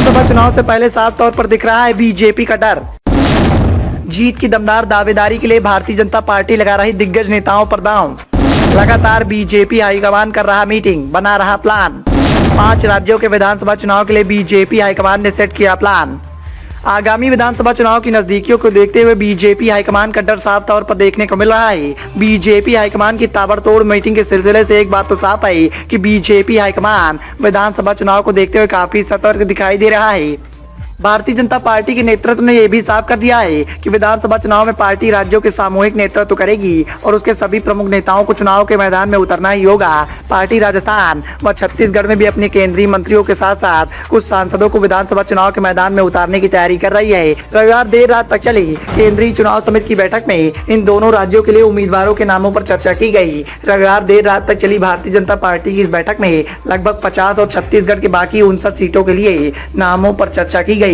विधानसभा चुनाव से पहले साफ तौर पर दिख रहा है बीजेपी का डर। जीत की दमदार दावेदारी के लिए भारतीय जनता पार्टी लगा रही दिग्गज नेताओं पर दांव। लगातार बीजेपी हाईकमान कर रहा मीटिंग, बना रहा प्लान। 5 राज्यों के विधानसभा चुनाव के लिए बीजेपी हाईकमान ने सेट किया प्लान। आगामी विधानसभा चुनाव की नजदीकियों को देखते हुए बीजेपी हाईकमान का डर साफ तौर पर देखने को मिल रहा है। बीजेपी हाईकमान की ताबड़तोड़ मीटिंग के सिलसिले से एक बात तो साफ है कि बीजेपी हाईकमान विधानसभा चुनाव को देखते हुए काफी सतर्क दिखाई दे रहा है। भारतीय जनता पार्टी के नेतृत्व ने यह भी साफ कर दिया है कि विधानसभा चुनाव में पार्टी राज्यों के सामूहिक नेतृत्व करेगी और उसके सभी प्रमुख नेताओं को चुनाव के मैदान में उतरना ही होगा। पार्टी राजस्थान व छत्तीसगढ़ में भी अपने केंद्रीय मंत्रियों के साथ साथ कुछ सांसदों को विधानसभा चुनाव के मैदान में उतारने की तैयारी कर रही है। रविवार देर रात तक चली केंद्रीय चुनाव समिति की बैठक में इन दोनों राज्यों के लिए उम्मीदवारों के नामों पर चर्चा की गई। रविवार देर रात तक चली भारतीय जनता पार्टी की इस बैठक में लगभग 50 और छत्तीसगढ़ के बाकी 59 सीटों के लिए नामों पर चर्चा की गई।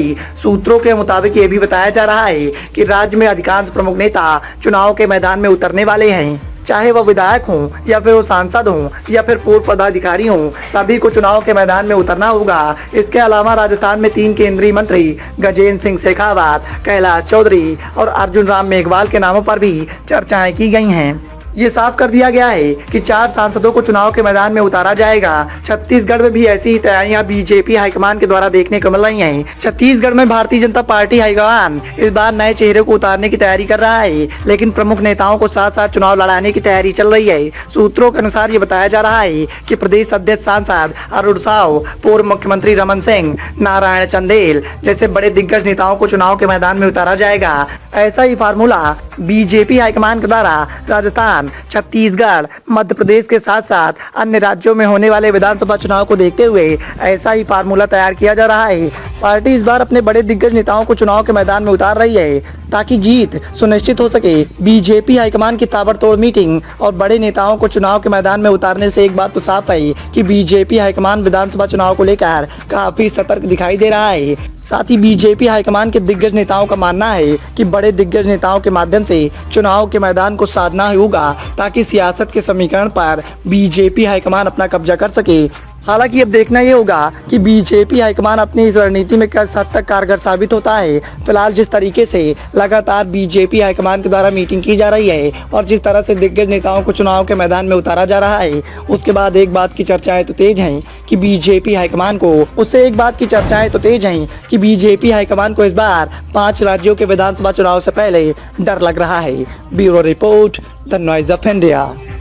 सूत्रों के मुताबिक ये भी बताया जा रहा है कि राज्य में अधिकांश प्रमुख नेता चुनाव के मैदान में उतरने वाले हैं, चाहे वह विधायक हों या फिर वो सांसद हों या फिर पूर्व पदाधिकारी हों, सभी को चुनाव के मैदान में उतरना होगा। इसके अलावा राजस्थान में 3 केंद्रीय मंत्री गजेंद्र सिंह शेखावत, कैलाश चौधरी और अर्जुन राम मेघवाल के नामों पर भी चर्चाएं की गई हैं। ये साफ कर दिया गया है कि 4 सांसदों को चुनाव के मैदान में उतारा जाएगा। छत्तीसगढ़ में भी ऐसी ही तैयारियां बीजेपी हाईकमान के द्वारा देखने को मिल रही हैं। छत्तीसगढ़ में भारतीय जनता पार्टी हाईकमान इस बार नए चेहरे को उतारने की तैयारी कर रहा है, लेकिन प्रमुख नेताओं को साथ साथ चुनाव लड़ाने की तैयारी चल रही है। सूत्रों के अनुसार ये बताया जा रहा है कि प्रदेश अध्यक्ष सांसद अरुण साव, पूर्व मुख्यमंत्री रमन सिंह, नारायण चंदेल जैसे बड़े दिग्गज नेताओं को चुनाव के मैदान में उतारा जाएगा। ऐसा ही फार्मूला बीजेपी हाईकमान के द्वारा राजस्थान, छत्तीसगढ़, मध्य प्रदेश के साथ साथ अन्य राज्यों में होने वाले विधानसभा चुनाव को देखते हुए ऐसा ही फार्मूला तैयार किया जा रहा है। पार्टी इस बार अपने बड़े दिग्गज नेताओं को चुनाव के मैदान में उतार रही है ताकि जीत सुनिश्चित हो सके। बीजेपी हाईकमान की ताबड़तोड़ मीटिंग और बड़े नेताओं को चुनाव के मैदान में उतारने से एक बात तो साफ है कि बीजेपी हाईकमान विधानसभा चुनाव को लेकर काफी सतर्क दिखाई दे रहा है। साथ ही बीजेपी हाईकमान के दिग्गज नेताओं का मानना है कि बड़े दिग्गज नेताओं के माध्यम से चुनाव के मैदान को साधना होगा ताकि सियासत के समीकरण पर बीजेपी हाईकमान अपना कब्जा कर सके। हालांकि अब देखना ये होगा कि बीजेपी हाईकमान अपनी इस रणनीति में किस हद तक कारगर साबित होता है। फिलहाल जिस तरीके से लगातार बीजेपी हाईकमान के द्वारा मीटिंग की जा रही है और जिस तरह से दिग्गज नेताओं को चुनाव के मैदान में उतारा जा रहा है, उसके बाद एक बात की चर्चाएं तो तेज हैं कि बीजेपी हाईकमान को इस बार 5 राज्यों के विधानसभा चुनाव से पहले डर लग रहा है। Bureau report, the noise of India.